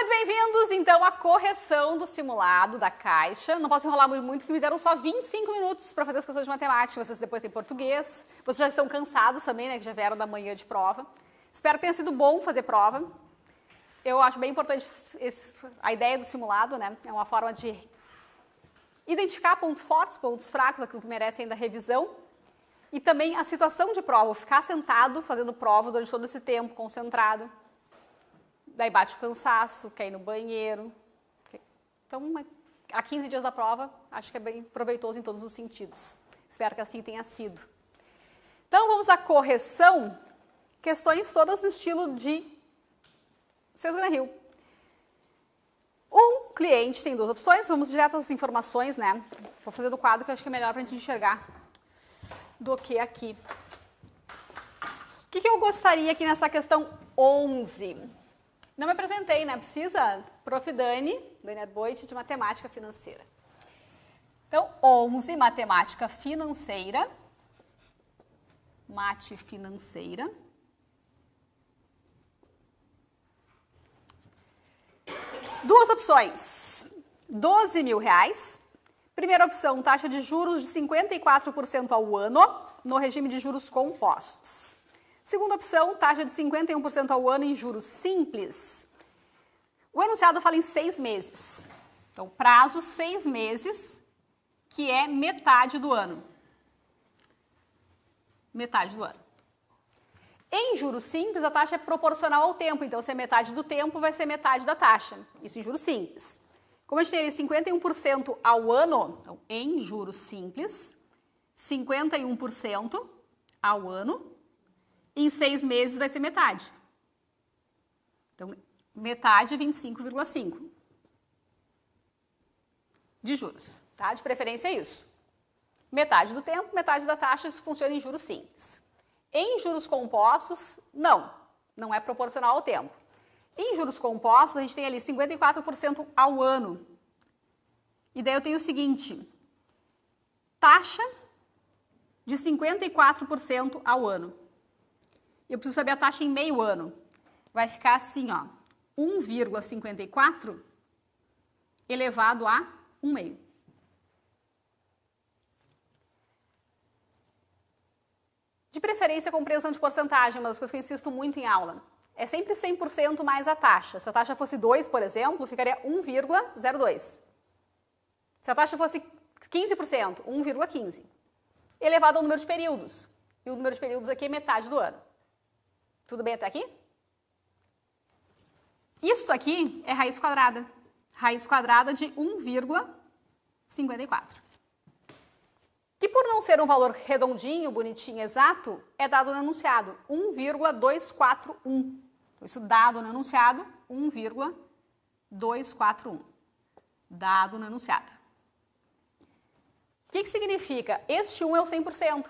Muito bem-vindos, então, à correção do simulado da Caixa. Não posso enrolar muito, porque me deram só 25 minutos para fazer as questões de matemática. Vocês depois têm português. Vocês já estão cansados também, né, que já vieram da manhã de prova. Espero que tenha sido bom fazer prova. Eu acho bem importante a ideia do simulado, né? É uma forma de identificar pontos fortes, pontos fracos, aquilo que merece ainda revisão. E também a situação de prova, ficar sentado fazendo prova durante todo esse tempo, concentrado. Daí bate o cansaço, quer ir no banheiro. Então, há 15 dias da prova, acho que é bem proveitoso em todos os sentidos. Espero que assim tenha sido. Então, vamos à correção. Questões todas no estilo de Sesgran-Hill. Um cliente tem duas opções. Vamos direto às informações, né? Vou fazer do quadro que eu acho que é melhor para a gente enxergar do que aqui. O que eu gostaria aqui nessa questão 11? Não me apresentei, né? Precisa? Prof. Dani Arboit, de Matemática Financeira. Então, 11, Matemática Financeira. Mate Financeira. Duas opções. R$12.000. Primeira opção, taxa de juros de 54% ao ano, no regime de juros compostos. Segunda opção, taxa de 51% ao ano em juros simples. O enunciado fala em 6 meses. Então, prazo 6 meses, que é metade do ano. Metade do ano. Em juros simples, a taxa é proporcional ao tempo. Então, se é metade do tempo, vai ser metade da taxa. Isso em juros simples. Como a gente tem 51% ao ano, então, em juros simples, 51% ao ano, em 6 meses vai ser metade. Então, metade, 25,5 de juros. Tá? De preferência é isso. Metade do tempo, metade da taxa, isso funciona em juros simples. Em juros compostos, não é proporcional ao tempo. Em juros compostos, a gente tem ali 54% ao ano. E daí eu tenho o seguinte, taxa de 54% ao ano. Eu preciso saber a taxa em meio ano. Vai ficar assim, ó, 1,54 elevado a 1,5. De preferência, a compreensão de porcentagem, uma das coisas que eu insisto muito em aula. É sempre 100% mais a taxa. Se a taxa fosse 2, por exemplo, ficaria 1,02. Se a taxa fosse 15%, 1,15. Elevado ao número de períodos. E o número de períodos aqui é metade do ano. Tudo bem até aqui? Isto aqui é raiz quadrada. Raiz quadrada de 1,54. Que por não ser um valor redondinho, bonitinho, exato, é dado no enunciado, 1,241. Isso dado no enunciado, 1,241. Dado no enunciado. O que significa? Este 1 é o 100%.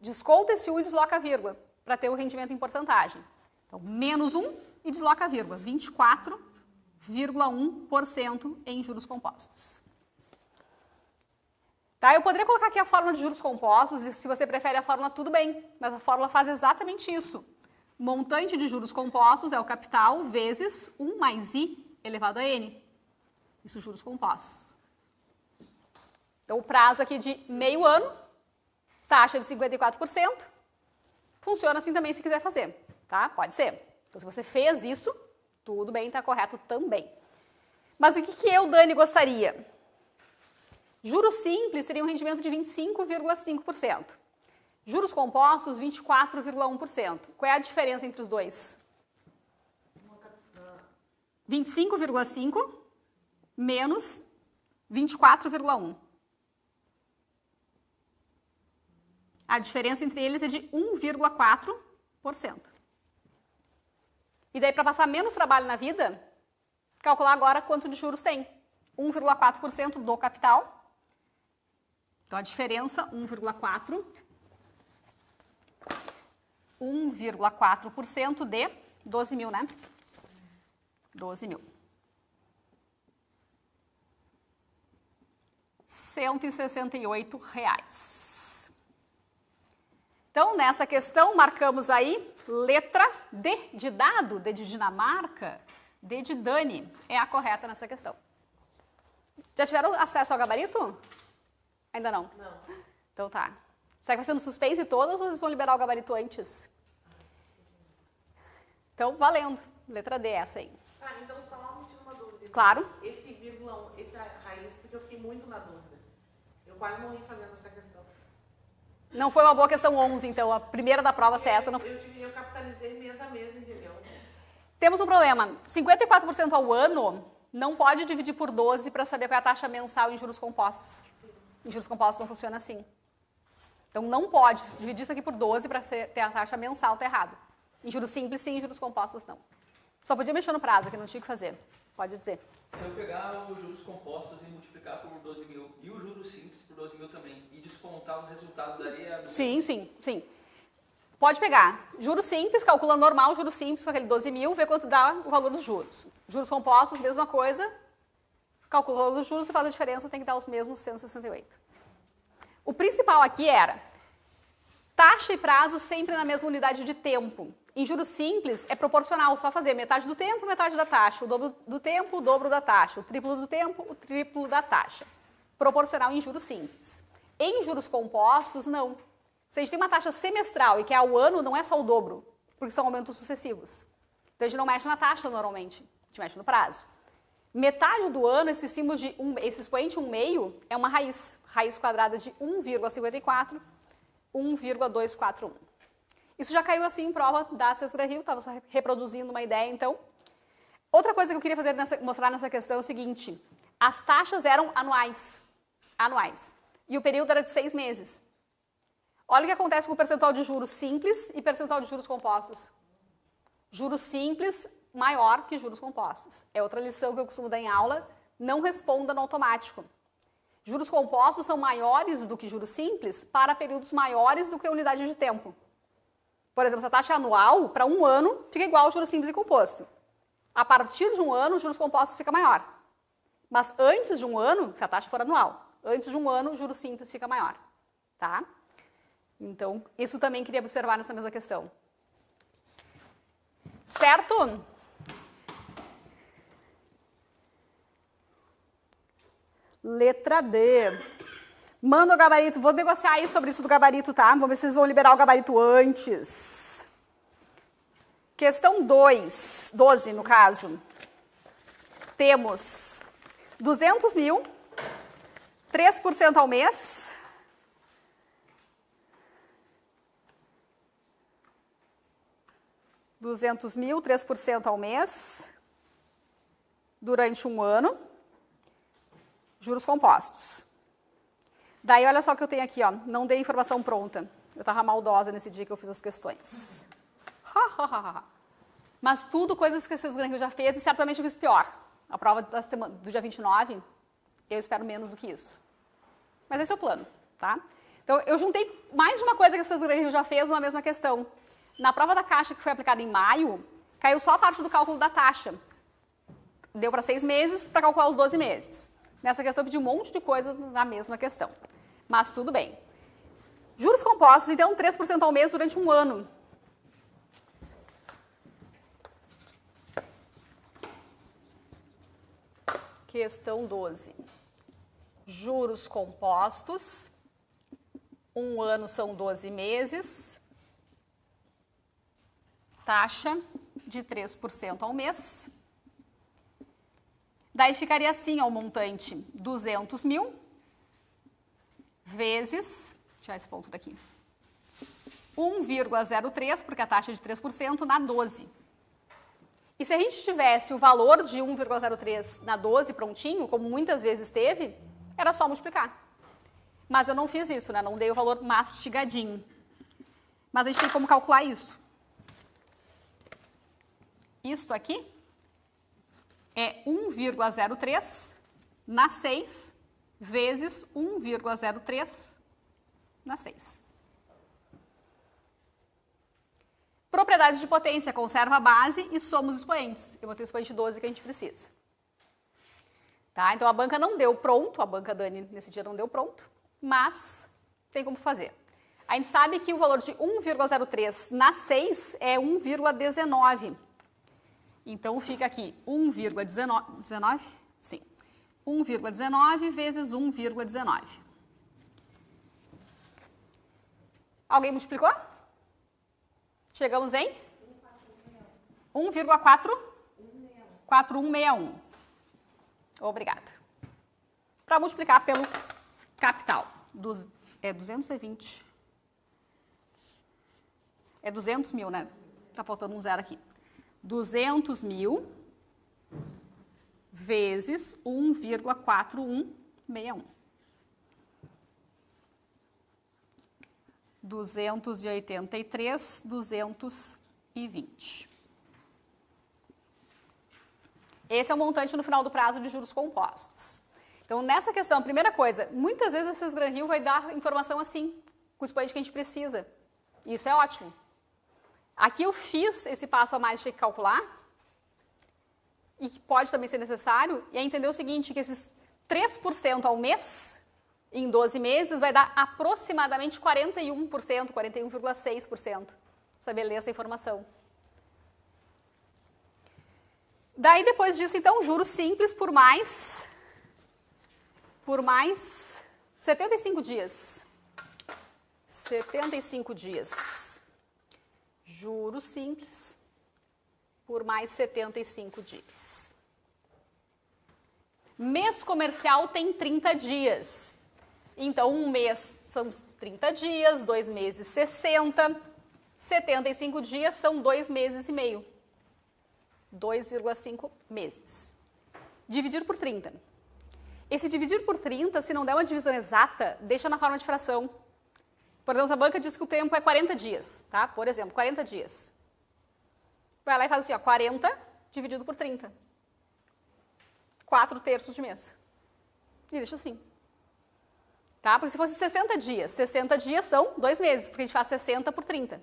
Desconta esse 1 e desloca a vírgula, para ter o rendimento em porcentagem. Então, menos 1 e desloca a vírgula, 24,1% em juros compostos. Tá, eu poderia colocar aqui a fórmula de juros compostos, e se você prefere a fórmula, tudo bem, mas a fórmula faz exatamente isso. Montante de juros compostos é o capital vezes 1 mais i elevado a n. Isso, juros compostos. Então, o prazo aqui de meio ano, taxa de 54%, funciona assim também se quiser fazer, tá? Pode ser. Então, se você fez isso, tudo bem, está correto também. Mas o que eu, Dani, gostaria? Juros simples teriam um rendimento de 25,5%. Juros compostos, 24,1%. Qual é a diferença entre os dois? 25,5 menos 24,1. A diferença entre eles é de 1,4%. E daí, para passar menos trabalho na vida, calcular agora quanto de juros tem. 1,4% do capital. Então, a diferença, 1,4% de 12 mil, né? 12 mil. R$168. Então, nessa questão, marcamos aí letra D de dado, D de Dinamarca, D de Dani é a correta nessa questão. Já tiveram acesso ao gabarito? Ainda não? Não. Então tá. Será que vai ser no suspense todas ou eles vão liberar o gabarito antes? Então, valendo. Letra D essa aí. Ah, então só me tira uma dúvida. Claro. Esse vírgula, essa raiz, porque eu fiquei muito na dúvida. Eu quase morri fazendo essa questão. Não foi uma boa questão 11, então. A primeira da prova ser essa. Não... Eu capitalizei mês a mês, entendeu? Temos um problema. 54% ao ano não pode dividir por 12 para saber qual é a taxa mensal em juros compostos. Sim. Em juros compostos não funciona assim. Então, não pode dividir isso aqui por 12 para ter a taxa mensal, tá errado. Em juros simples, sim. Em juros compostos, não. Só podia mexer no prazo, que não tinha o que fazer. Pode dizer. Se eu pegar os juros compostos e multiplicar por 12 mil e o juros simples por 12 mil também e descontar os resultados daria... Sim, sim, sim. Pode pegar juros simples, calcula normal, juros simples com aquele 12 mil, vê quanto dá o valor dos juros. Juros compostos, mesma coisa. Calcula o valor dos juros e faz a diferença, tem que dar os mesmos 168. O principal aqui era taxa e prazo sempre na mesma unidade de tempo. Em juros simples, é proporcional, só fazer metade do tempo, metade da taxa. O dobro do tempo, o dobro da taxa. O triplo do tempo, o triplo da taxa. Proporcional em juros simples. Em juros compostos, não. Se a gente tem uma taxa semestral e que é ao ano, não é só o dobro, porque são aumentos sucessivos. Então, a gente não mexe na taxa normalmente, a gente mexe no prazo. Metade do ano, esse símbolo de esse expoente 1/2 é uma raiz. Raiz quadrada de 1,54, 1,241. Isso já caiu assim em prova da Sescra Rio, estava só reproduzindo uma ideia, então. Outra coisa que eu queria mostrar nessa questão é o seguinte. As taxas eram anuais. Anuais. E o período era de 6 meses. Olha o que acontece com o percentual de juros simples e percentual de juros compostos. Juros simples maior que juros compostos. É outra lição que eu costumo dar em aula. Não responda no automático. Juros compostos são maiores do que juros simples para períodos maiores do que a unidade de tempo. Por exemplo, se a taxa anual, para um ano, fica igual ao juros simples e composto. A partir de um ano, os juros compostos fica maior. Mas antes de um ano, se a taxa for anual, antes de um ano, o juros simples fica maior. Tá? Então, isso também queria observar nessa mesma questão. Certo? Letra D. Manda o gabarito. Vou negociar aí sobre isso do gabarito, tá? Vamos ver se vocês vão liberar o gabarito antes. Questão 12 no caso. Temos 200 mil, 3% ao mês. R$200 mil, 3% ao mês, durante um ano, juros compostos. Daí, olha só o que eu tenho aqui, ó, não dei informação pronta. Eu estava maldosa nesse dia que eu fiz as questões. Mas tudo coisas que a Sescra Rio já fez e certamente eu fiz pior. A prova da semana, do dia 29, eu espero menos do que isso. Mas esse é o plano, tá? Então, eu juntei mais de uma coisa que a Sescra Rio já fez numa mesma questão. Na prova da Caixa, que foi aplicada em maio, caiu só a parte do cálculo da taxa. Deu para 6 meses para calcular os 12 meses. Nessa questão, eu pedi um monte de coisa na mesma questão. Mas tudo bem. Juros compostos, então, 3% ao mês durante um ano. Questão 12. Juros compostos. Um ano são 12 meses. Taxa de 3% ao mês. Daí ficaria assim, ó, o montante 200 mil vezes, deixa eu tirar esse ponto daqui, 1,03, porque a taxa é de 3%, na 12. E se a gente tivesse o valor de 1,03 na 12 prontinho, como muitas vezes teve, era só multiplicar. Mas eu não fiz isso, né? Não dei o valor mastigadinho. Mas a gente tem como calcular isso. Isto aqui é 1,03 na 6 vezes 1,03 na 6. Propriedades de potência, conserva a base e soma os expoentes. Eu botei o expoente 12 que a gente precisa. Tá? Então, a banca não deu pronto, a banca Dani nesse dia não deu pronto, mas tem como fazer. A gente sabe que o valor de 1,03 na 6 é 1,19. Então, fica aqui 1,19, sim, 1,19 vezes 1,19. Alguém multiplicou? Chegamos em? 1,4161. Obrigada. Para multiplicar pelo capital. É 220. É 200 mil, né? Tá faltando um zero aqui. 200 mil vezes 1,4161. 283, 220. Esse é o montante no final do prazo de juros compostos. Então, nessa questão, primeira coisa, muitas vezes a Sesgran Rio vai dar informação assim, com o expoente que a gente precisa. Isso é ótimo. Aqui eu fiz esse passo a mais de calcular, e que pode também ser necessário, e é entender o seguinte, que esses 3% ao mês, em 12 meses, vai dar aproximadamente 41%, 41,6%. Saber ler essa informação. Daí, depois disso, então, juros simples por mais 75 dias. 75 dias. Juros simples por mais 75 dias. Mês comercial tem 30 dias. Então, um mês são 30 dias, 2 meses 60, 75 dias são 2 meses e meio. 2,5 meses. Dividir por 30. Esse dividir por 30, se não der uma divisão exata, deixa na forma de fração. Por exemplo, a banca diz que o tempo é 40 dias, tá? Por exemplo, 40 dias. Vai lá e faz assim, ó, 40 dividido por 30. 4/3 de mês. E deixa assim. Tá? Porque se fosse 60 dias são 2 meses, porque a gente faz 60 por 30.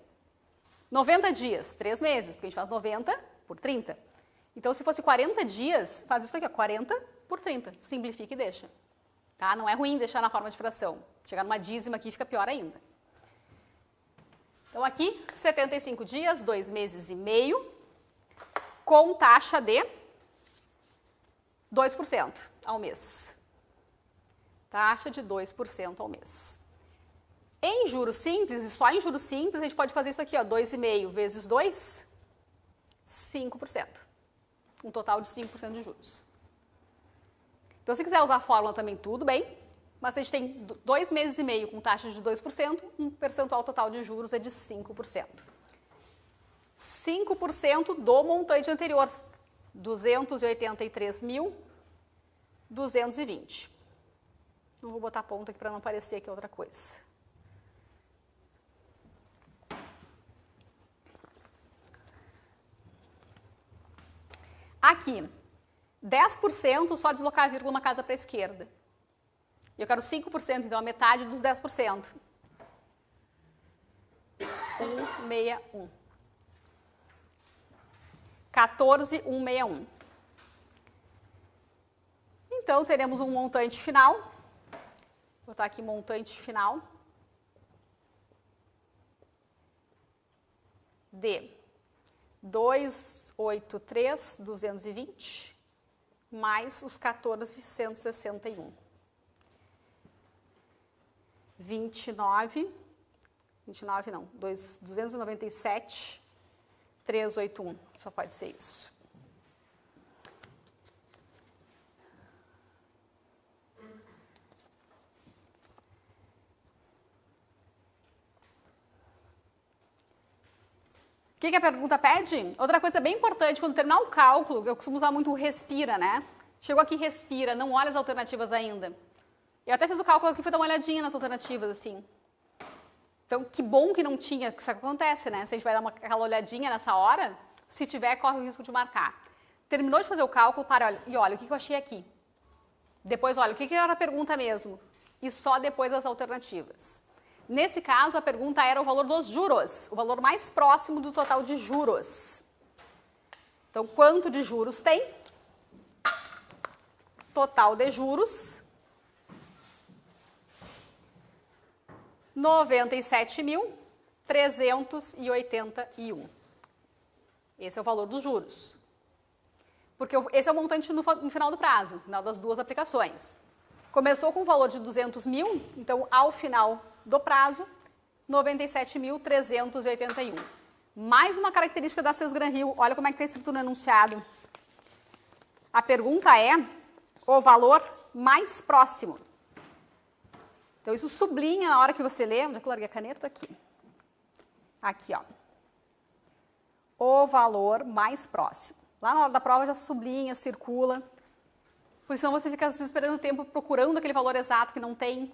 90 dias, 3 meses, porque a gente faz 90 por 30. Então, se fosse 40 dias, faz isso aqui, ó, 40 por 30. Simplifica e deixa. Tá? Não é ruim deixar na forma de fração. Chegar numa dízima aqui fica pior ainda. Então, aqui, 75 dias, 2 meses e meio, com taxa de 2% ao mês. Taxa de 2% ao mês. Em juros simples, e só em juros simples, a gente pode fazer isso aqui, ó, 2,5 vezes 2, 5%. Um total de 5% de juros. Então, se quiser usar a fórmula também, tudo bem. Mas se a gente tem 2 meses e meio com taxa de 2%, um percentual total de juros é de 5%. 5% do montante anterior, 283.220. Não vou botar ponto aqui para não parecer que é outra coisa. Aqui, 10% só deslocar a vírgula uma casa para a esquerda. E eu quero 5%, então a metade dos 10%. 161. 14,161. Então, teremos um montante final. Vou botar aqui montante final. De 283.220 mais os 14.161. 29 não, 297.381, só pode ser isso. O que a pergunta pede? Outra coisa bem importante, quando terminar o cálculo, eu costumo usar muito o respira, né? Chegou aqui, respira, não olha as alternativas ainda. Eu até fiz o cálculo aqui, fui dar uma olhadinha nas alternativas, assim. Então, que bom que não tinha, que isso acontece, né? Se a gente vai dar aquela olhadinha nessa hora, se tiver, corre o risco de marcar. Terminou de fazer o cálculo, para e olha, o que eu achei aqui? Depois, olha, o que era a pergunta mesmo? E só depois as alternativas. Nesse caso, a pergunta era o valor dos juros, o valor mais próximo do total de juros. Então, quanto de juros tem? Total de juros, 97.381. Esse é o valor dos juros. porque esse é o montante no final do prazo, no final das duas aplicações. Começou com o valor de 200 mil, então ao final do prazo, 97.381. Mais uma característica da Sesgran Rio, olha como é que está escrito no enunciado. A pergunta é o valor mais próximo. Então isso sublinha na hora que você lê, onde é que eu larguei a caneta? Aqui. Aqui, ó. O valor mais próximo. Lá na hora da prova já sublinha, circula. Porque senão você fica esperando tempo procurando aquele valor exato que não tem.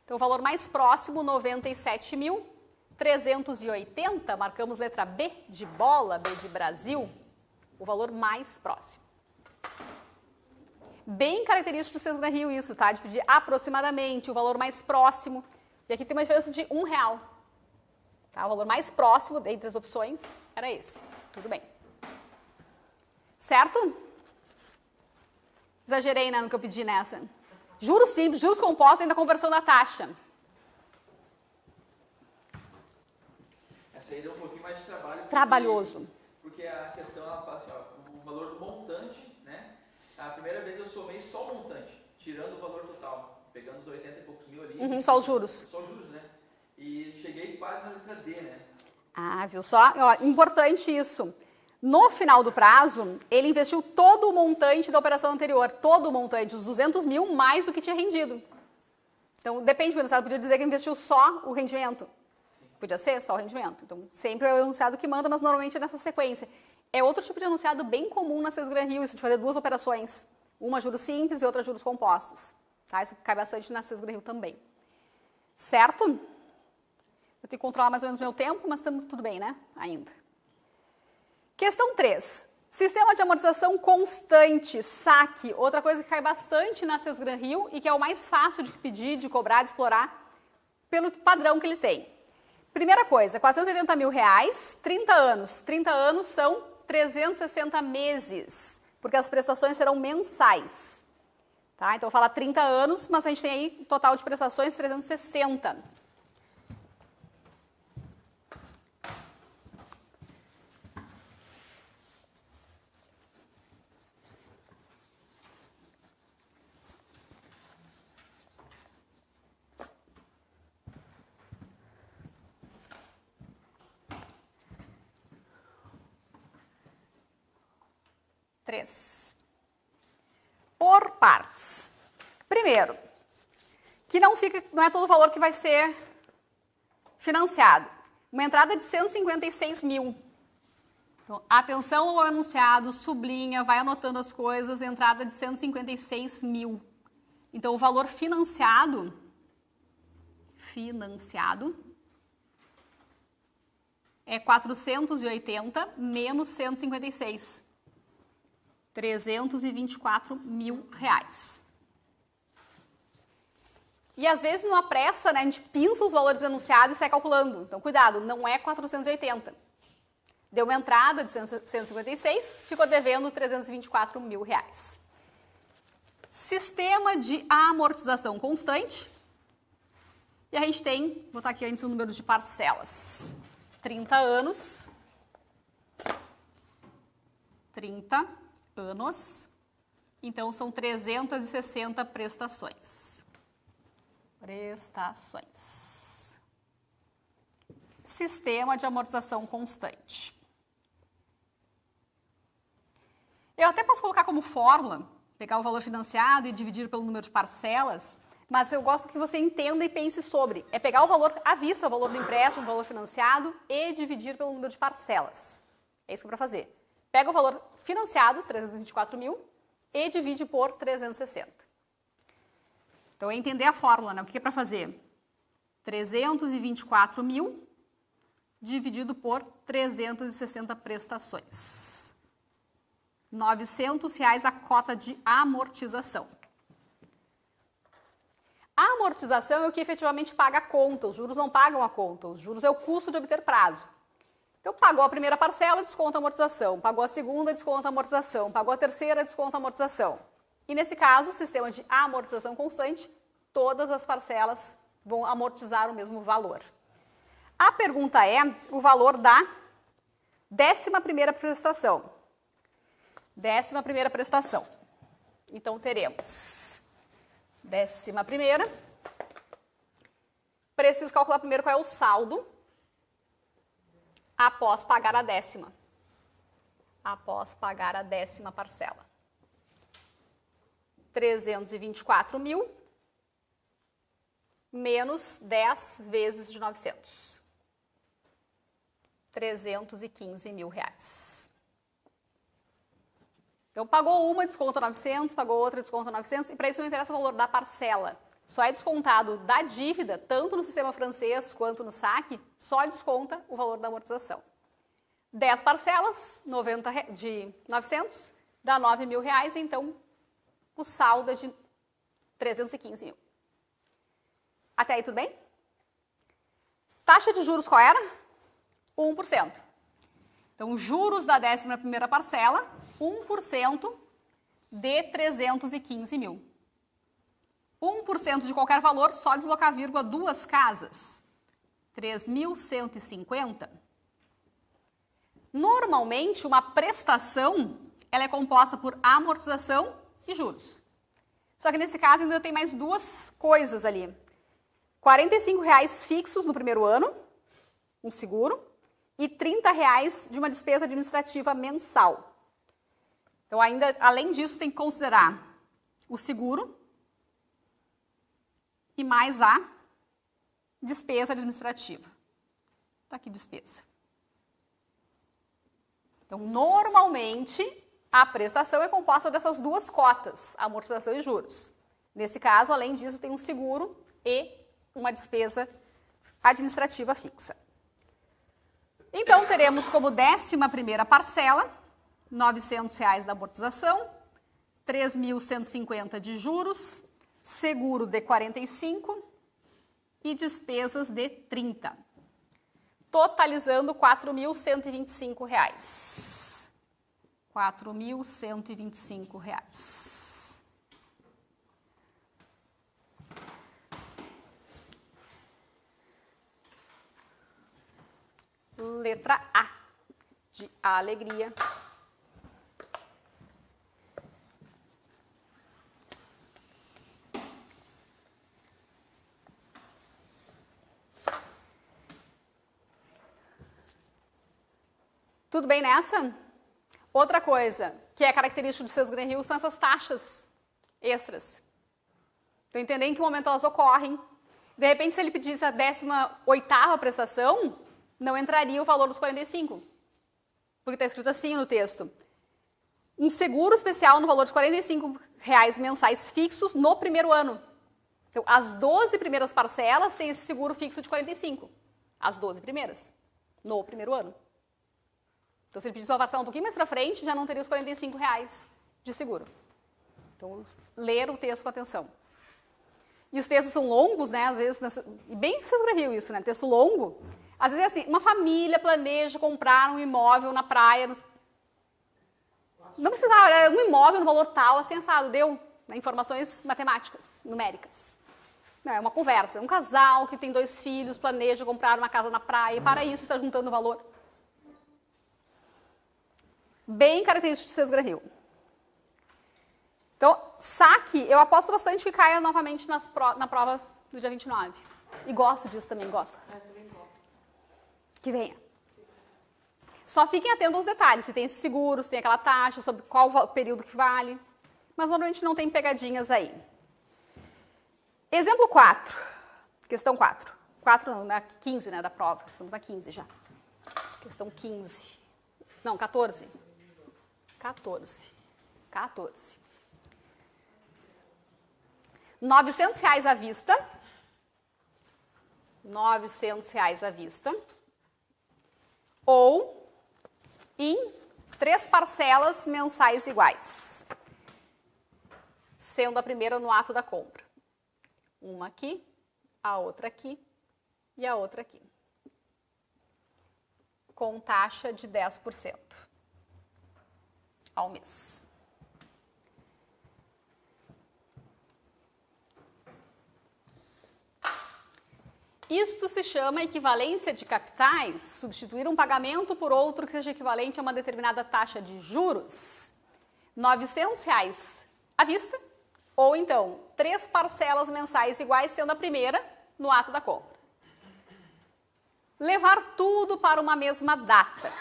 Então, o valor mais próximo, 97.380, marcamos letra B de bola, B de Brasil, o valor mais próximo. Bem característico do Sesgran Rio isso, tá? De pedir aproximadamente o valor mais próximo. E aqui tem uma diferença de R$1. Tá? O valor mais próximo, dentre as opções, era esse. Tudo bem. Certo? Exagerei, né, no que eu pedi nessa. Juros simples, juros compostos, ainda conversão da taxa. Essa aí deu um pouquinho mais de trabalho. Trabalhoso. Porque a questão, ela fala assim, ó, o valor do montante, né? A primeira vez eu somei só o montante, tirando o valor total, pegando os 80 e poucos mil ali. Só os juros. Só os juros, né? E cheguei quase na letra D, né? Ah, viu só? Ó, importante isso. No final do prazo, ele investiu todo o montante da operação anterior, todo o montante, os 200 mil, mais do que tinha rendido. Então, depende do enunciado, podia dizer que investiu só o rendimento. Podia ser só o rendimento. Então, sempre é o enunciado que manda, mas normalmente é nessa sequência. É outro tipo de enunciado bem comum na Sesgran Rio, isso de fazer duas operações. Uma juros simples e outra juros compostos. Tá? Isso cai bastante na Sesgran Rio também. Certo? Eu tenho que controlar mais ou menos o meu tempo, mas estamos tudo bem, né? Ainda. Questão 3. Sistema de amortização constante, saque. Outra coisa que cai bastante na Sesgran Rio e que é o mais fácil de pedir, de cobrar, de explorar, pelo padrão que ele tem. Primeira coisa, R$480 mil, 30 anos. 30 anos são 360 meses, porque as prestações serão mensais. Tá? Então, fala 30 anos, mas a gente tem aí total de prestações 360. Por partes. Primeiro, que não é todo o valor que vai ser financiado. Uma entrada de 156 mil. Então, atenção ao enunciado, sublinha, vai anotando as coisas, entrada de 156 mil. Então, o valor financiado é 480 menos 156. R$324 mil. E às vezes numa pressa, né, a gente pinça os valores enunciados e sai calculando. Então cuidado, não é 480. Deu uma entrada de 156, ficou devendo R$324 mil. Sistema de amortização constante. E a gente tem, vou botar aqui antes o número de parcelas. 30 anos. 30 anos, então são 360 prestações. Sistema de amortização constante. Eu até posso colocar como fórmula, pegar o valor financiado e dividir pelo número de parcelas, mas eu gosto que você entenda e pense sobre. É pegar o valor à vista, o valor do empréstimo, o valor financiado e dividir pelo número de parcelas. É isso que é para fazer. Pega o valor financiado, 324 mil, e divide por 360. Então, é entender a fórmula, né? O que é para fazer? 324 mil dividido por 360 prestações. R$900 a cota de amortização. A amortização é o que efetivamente paga a conta, os juros não pagam a conta, os juros é o custo de obter prazo. Então, pagou a primeira parcela, desconta a amortização. Pagou a segunda, desconta a amortização. Pagou a terceira, desconta a amortização. E, nesse caso, o sistema de amortização constante, todas as parcelas vão amortizar o mesmo valor. A pergunta é o valor da 11ª prestação. 11ª prestação. Então, teremos 11ª. Preciso calcular primeiro qual é o saldo após pagar a 10ª. Após pagar a 10ª parcela. 324 mil menos 10 vezes de 900. 315 mil reais. Então, pagou uma, desconta 900, pagou outra, desconta 900, e para isso não interessa o valor da parcela. Só é descontado da dívida, tanto no sistema francês quanto no saque, só desconta o valor da amortização. 10 parcelas, de 900, dá 9 mil reais, então o saldo é de 315 mil. Até aí tudo bem? Taxa de juros qual era? 1%. Então, juros da 11ª parcela, 1% de 315 mil. 1% de qualquer valor, só deslocar vírgula duas casas. 3.150. Normalmente, uma prestação ela é composta por amortização e juros. Só que nesse caso ainda tem mais duas coisas ali. R$ 45 fixos no primeiro ano, um seguro, e R$ 30 de uma despesa administrativa mensal. Então, ainda, além disso, tem que considerar o seguro e mais a despesa administrativa. Está aqui, despesa. Então, normalmente, a prestação é composta dessas duas cotas, amortização e juros. Nesse caso, além disso, tem um seguro e uma despesa administrativa fixa. Então, teremos como 11ª parcela, R$ 900 da amortização, 3.150 de juros, seguro de 45 e despesas de 30, totalizando R$ 4.125. R$ 4.125. Letra A, de alegria. Tudo bem nessa? Outra coisa que é característico de Sesgren-Hill são essas taxas extras. Então, entender em que momento elas ocorrem. De repente, se ele pedisse a 18ª prestação, não entraria o valor dos 45. Porque está escrito assim no texto. Um seguro especial no valor de R$ 45 mensais fixos no primeiro ano. Então, as 12 primeiras parcelas têm esse seguro fixo de 45. As 12 primeiras, no primeiro ano. Então, se ele pedisse uma parcela um pouquinho mais para frente, já não teria os R$ 45 de seguro. Então, ler o texto com atenção. E os textos são longos, né? Às vezes, e bem Sesgren-Hill isso, né? Texto longo. Às vezes é assim, uma família planeja comprar um imóvel na praia. Não precisava, era um imóvel no valor tal, assim, assado, deu, né? Informações matemáticas, numéricas. Não, é uma conversa. Um casal que tem 2 filhos planeja comprar uma casa na praia e para isso está juntando o valor. Bem característico de Sesgren-Hill. Então, saque, eu aposto bastante que caia novamente na prova do dia 29. E gosto disso também, gosto. Que venha. Só fiquem atentos aos detalhes, se tem esse seguro, se tem aquela taxa, sobre qual o período que vale. Mas normalmente não tem pegadinhas aí. Exemplo 4. Questão 4. 4 não, na 15, né, da prova. Estamos na 15 já. Questão 15. Não, 14. 14. R$ 900 à vista. R$ 900 à vista. Ou em 3 parcelas mensais iguais, sendo a primeira no ato da compra. Uma aqui, a outra aqui e a outra aqui. Com taxa de 10% ao mês. Isto se chama equivalência de capitais, substituir um pagamento por outro que seja equivalente a uma determinada taxa de juros. R$900 à vista, ou então 3 parcelas mensais iguais, sendo a primeira no ato da compra. Levar tudo para uma mesma data.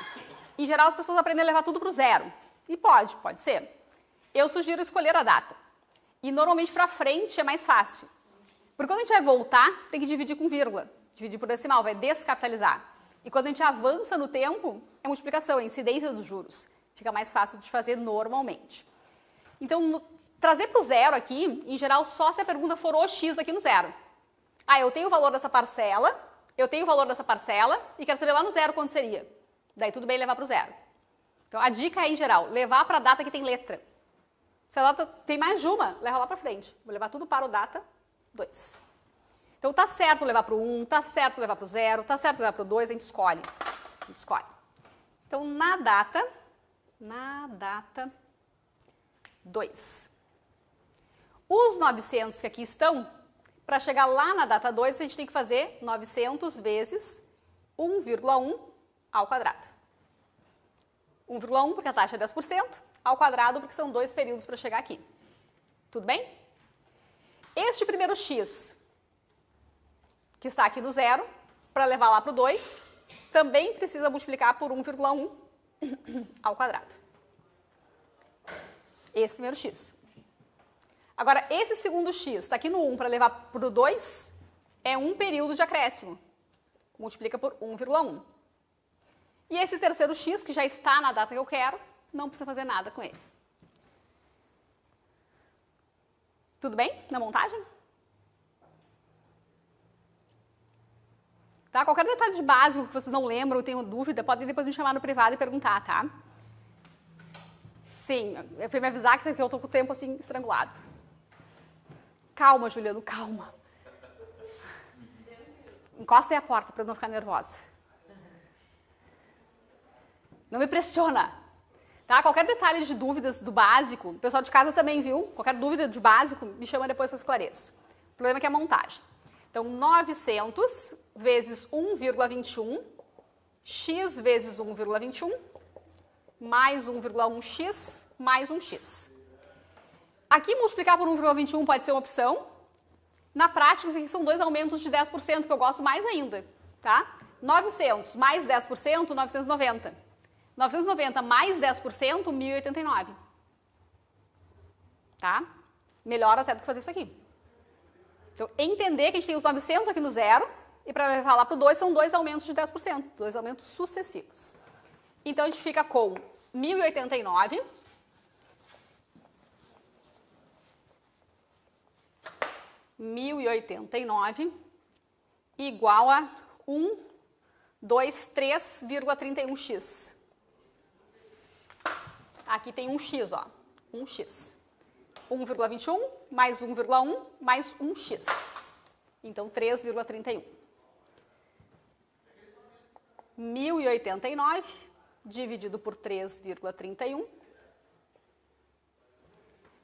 Em geral, as pessoas aprendem a levar tudo para o zero. E pode ser. Eu sugiro escolher a data. E normalmente para frente é mais fácil. Porque quando a gente vai voltar, tem que dividir com vírgula. Dividir por decimal, vai descapitalizar. E quando a gente avança no tempo, é multiplicação, é incidência dos juros. Fica mais fácil de fazer normalmente. Então, trazer para o zero aqui, em geral, só se a pergunta for o x aqui no zero. Ah, eu tenho o valor dessa parcela, e quero saber lá no zero quanto seria. Daí tudo bem levar para o zero. Então, a dica é, em geral, levar para a data que tem letra. Se a data tem mais de uma, leva lá para frente. Vou levar tudo para o data 2. Então, tá certo levar para o 1, tá certo levar para o 0, tá certo levar para o 2, a gente escolhe. Então, na data 2. Os 900 que aqui estão, para chegar lá na data 2, a gente tem que fazer 900 vezes 1,1 ao quadrado. 1,1 porque a taxa é 10%, ao quadrado porque são 2 períodos para chegar aqui. Tudo bem? Este primeiro x, que está aqui no zero, para levar lá para o 2, também precisa multiplicar por 1,1 ao quadrado. Esse primeiro x. Agora, esse segundo x, está aqui no 1 para levar para o 2, é um período de acréscimo. Multiplica por 1,1. E esse terceiro x, que já está na data que eu quero, não precisa fazer nada com ele. Tudo bem na montagem? Tá? Qualquer detalhe de básico que vocês não lembram ou tenham dúvida, podem depois me chamar no privado e perguntar, tá? Sim, eu fui me avisar que eu estou com o tempo assim estrangulado. Calma, Juliano, calma. Encosta aí a porta para eu não ficar nervosa. Não me pressiona. Tá? Qualquer detalhe de dúvidas do básico, o pessoal de casa também viu, qualquer dúvida de básico, me chama depois que eu esclareço. O problema é que é a montagem. Então, 900 vezes 1,21, x vezes 1,21, mais 1,1x, mais 1x. Aqui, multiplicar por 1,21 pode ser uma opção. Na prática, isso aqui são 2 aumentos de 10%, que eu gosto mais ainda. Tá? 900 mais 10%, 990. 990 mais 10%, 1.089. Tá? Melhor até do que fazer isso aqui. Então, entender que a gente tem os 900 aqui no zero, e para levar lá para o 2 são 2 aumentos de 10%, 2 aumentos sucessivos. Então, a gente fica com 1.089 igual a 123,31x. Aqui tem um x, ó, 1x. 1,21 mais 1,1 mais 1x. Então, 3,31. 1.089 dividido por 3,31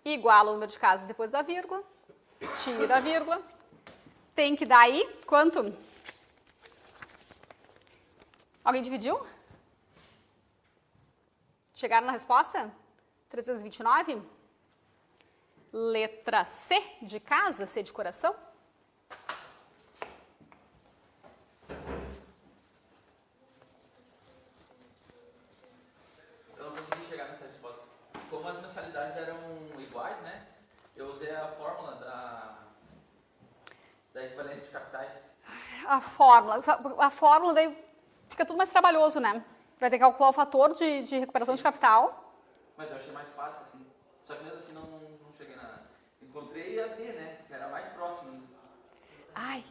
igual ao número de casas depois da vírgula. Tira a vírgula. Tem que dar aí quanto? Alguém dividiu? Chegaram na resposta? 329? Letra C de casa, C de coração. Eu não consegui chegar nessa resposta. Como as mensalidades eram iguais, né? Eu usei a fórmula da equivalência de capitais. A fórmula daí fica tudo mais trabalhoso, né? Vai ter que calcular o fator de recuperação de capital. Mas eu achei mais fácil, assim. Só que mesmo assim não cheguei na... Encontrei a D, né? Que era mais próximo ainda. Ai.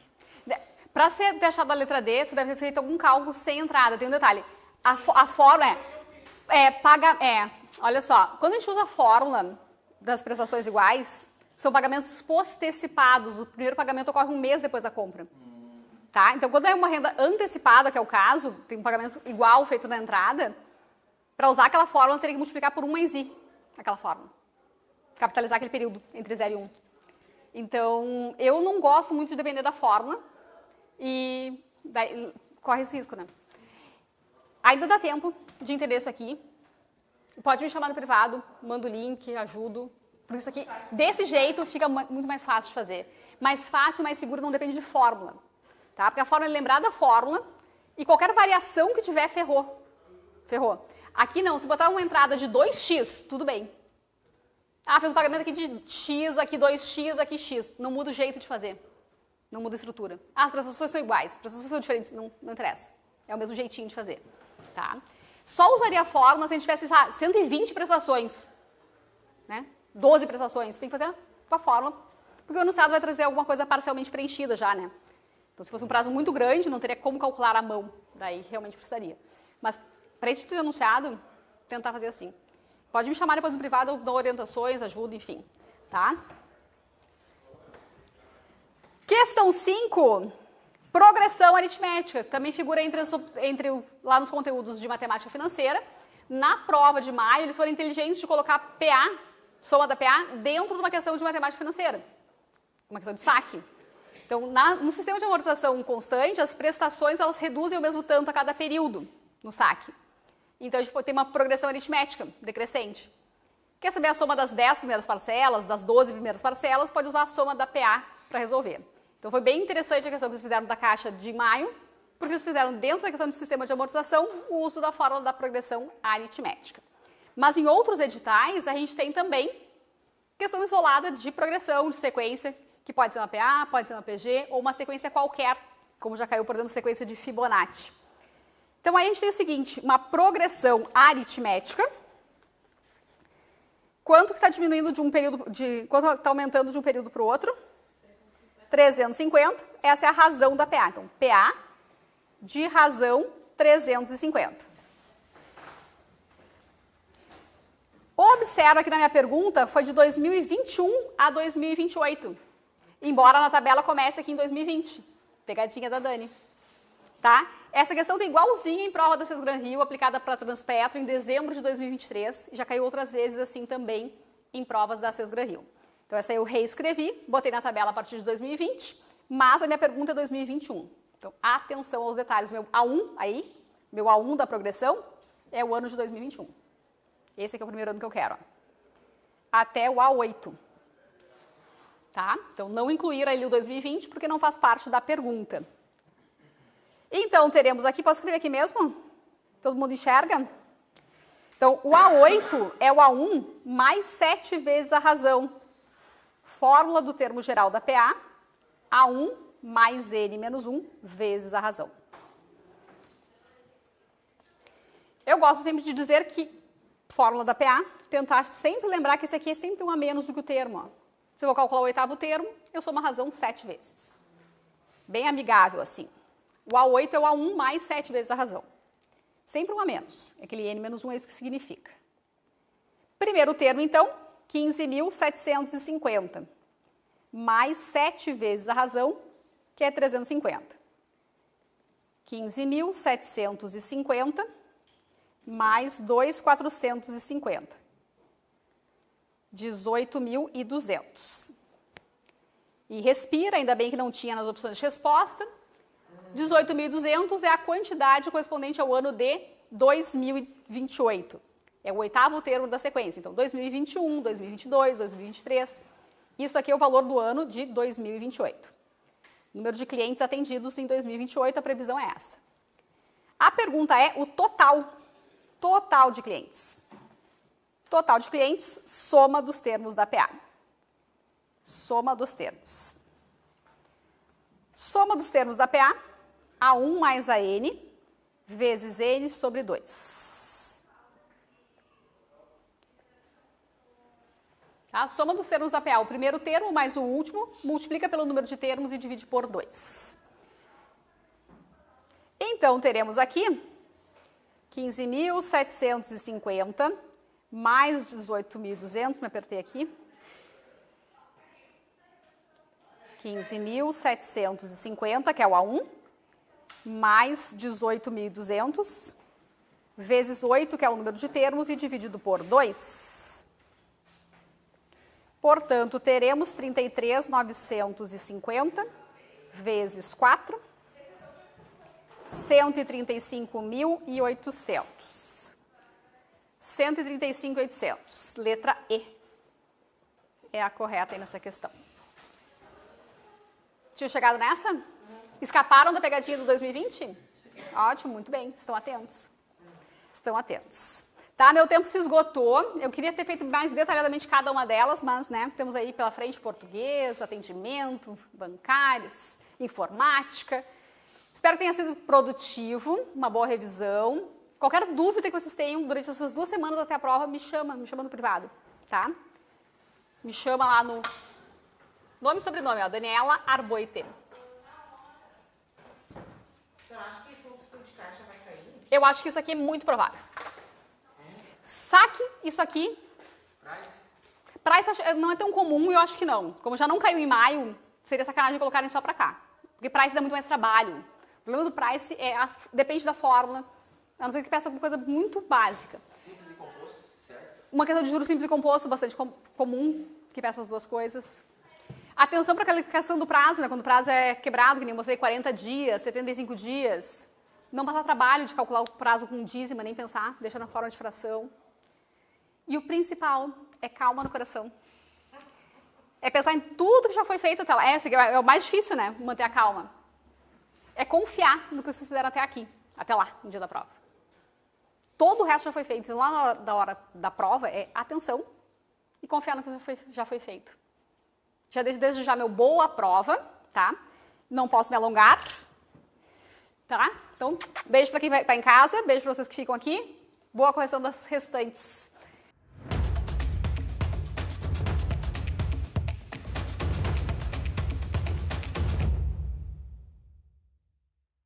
Para ter achado a letra D, você deve ter feito algum cálculo sem entrada. Tem um detalhe. A fórmula olha só. Quando a gente usa a fórmula das prestações iguais, são pagamentos postecipados. O primeiro pagamento ocorre um mês depois da compra. Tá? Então, quando é uma renda antecipada, que é o caso, tem um pagamento igual feito na entrada, para usar aquela fórmula, teria que multiplicar por 1 mais I, aquela fórmula. Capitalizar aquele período entre 0 e 1. Então, eu não gosto muito de depender da fórmula e daí, corre esse risco, né? Ainda dá tempo de entender isso aqui. Pode me chamar no privado, mando o link, ajudo. Por isso aqui, desse jeito, fica muito mais fácil de fazer. Mais fácil, mais seguro, não depende de fórmula. Tá? Porque a fórmula é lembrar da fórmula e qualquer variação que tiver, ferrou. Ferrou. Aqui não, se botar uma entrada de 2x, tudo bem. Ah, fez um pagamento aqui de x, aqui 2x, aqui x. Não muda o jeito de fazer. Não muda a estrutura. Ah, as prestações são iguais, as prestações são diferentes. Não interessa. É o mesmo jeitinho de fazer. Tá? Só usaria a fórmula se a gente tivesse 120 prestações. Né? 12 prestações. Tem que fazer com a fórmula, porque o enunciado vai trazer alguma coisa parcialmente preenchida já, né? Então, se fosse um prazo muito grande, não teria como calcular à mão. Daí, realmente precisaria. Mas, para esse tipo de enunciado, tentar fazer assim. Pode me chamar depois no privado, eu dou orientações, ajudo, enfim. Tá? Questão 5. Progressão aritmética. Também figura lá nos conteúdos de matemática financeira. Na prova de maio, eles foram inteligentes de colocar PA, soma da PA, dentro de uma questão de matemática financeira. Uma questão de saque. Então, no sistema de amortização constante, as prestações elas reduzem o mesmo tanto a cada período no saque. Então, a gente tem uma progressão aritmética decrescente. Quer saber a soma das 10 primeiras parcelas, das 12 primeiras parcelas, pode usar a soma da PA para resolver. Então, foi bem interessante a questão que eles fizeram da Caixa de maio, porque eles fizeram dentro da questão de sistema de amortização o uso da fórmula da progressão aritmética. Mas em outros editais, a gente tem também questão isolada de progressão, de sequência, que pode ser uma PA, pode ser uma PG, ou uma sequência qualquer, como já caiu, por exemplo, sequência de Fibonacci. Então, aí a gente tem o seguinte, uma progressão aritmética. Quanto que está diminuindo de um período, quanto está aumentando de um período para o outro? 350. Essa é a razão da PA. Então, PA de razão 350. Observa que na minha pergunta foi de 2021 a 2028. Embora na tabela comece aqui em 2020. Pegadinha da Dani. Tá? Essa questão tem igualzinha em prova da Sesgran Rio, aplicada para Transpetro em dezembro de 2023, e já caiu outras vezes assim também em provas da Sesgran Rio. Então essa aí eu reescrevi, botei na tabela a partir de 2020, mas a minha pergunta é 2021. Então atenção aos detalhes. Meu A1 aí, meu A1 da progressão, é o ano de 2021. Esse aqui é o primeiro ano que eu quero. Ó. Até o A8. Tá? Então não incluir ali o 2020, porque não faz parte da pergunta. Então, teremos aqui, posso escrever aqui mesmo? Todo mundo enxerga? Então, o A8 é o A1 mais 7 vezes a razão. Fórmula do termo geral da PA, A1 mais N menos 1 vezes a razão. Eu gosto sempre de dizer que, fórmula da PA, tentar sempre lembrar que esse aqui é sempre um a menos do que o termo. Ó. Se eu vou calcular o oitavo termo, eu somo a razão 7 vezes. Bem amigável assim. O A8 é o A1 mais 7 vezes a razão. Sempre um a menos. Aquele N menos 1 é isso que significa. Primeiro termo, então, 15.750. Mais 7 vezes a razão, que é 350. 15.750 mais 2.450. 18.200. E respira, ainda bem que não tinha nas opções de resposta. 18.200 é a quantidade correspondente ao ano de 2028. É o oitavo termo da sequência. Então, 2021, 2022, 2023. Isso aqui é o valor do ano de 2028. Número de clientes atendidos em 2028, a previsão é essa. A pergunta é o total. Total de clientes. Total de clientes, soma dos termos da PA. Soma dos termos. Soma dos termos da PA. A1 mais a N, vezes N sobre 2. A soma dos termos da PA, o primeiro termo mais o último, multiplica pelo número de termos e divide por 2. Então, teremos aqui 15.750 mais 18.200, me apertei aqui. 15.750, que é o A1. Mais 18.200, vezes 8, que é o número de termos, e dividido por 2. Portanto, teremos 33.950, vezes 4, 135.800. 135.800. Letra E. É a correta aí nessa questão. Tinham chegado nessa? Escaparam da pegadinha do 2020? Ótimo, muito bem. Estão atentos. Estão atentos. Tá, meu tempo se esgotou. Eu queria ter feito mais detalhadamente cada uma delas, mas, né, temos aí pela frente português, atendimento, bancários, informática. Espero que tenha sido produtivo, uma boa revisão. Qualquer dúvida que vocês tenham durante essas 2 semanas até a prova, me chama no privado, tá? Me chama lá no nome e sobrenome, ó, Daniela Arboite. Você acha que o fluxo de caixa vai cair? Eu acho que isso aqui é muito provável. Saque isso aqui. Price não é tão comum e eu acho que não. Como já não caiu em maio, seria sacanagem colocarem só pra cá. Porque Price dá muito mais trabalho. O problema do Price depende da fórmula. A não ser que peça alguma coisa muito básica. Simples e composto, certo? Uma questão de juros simples e composto, bastante comum, que peça as duas coisas. Atenção para aquela questão do prazo, né? Quando o prazo é quebrado, que nem eu mostrei, 40 dias, 75 dias. Não passar trabalho de calcular o prazo com dízima, nem pensar, deixa na forma de fração. E o principal é calma no coração. É pensar em tudo que já foi feito até lá. É o mais difícil, né? Manter a calma. É confiar no que vocês fizeram até lá, no dia da prova. Todo o resto já foi feito. Então, lá na hora da prova, é atenção e confiar no que já foi feito. Já desde já meu boa prova, tá? Não posso me alongar, tá? Então, beijo para quem vai em casa, beijo para vocês que ficam aqui. Boa correção das restantes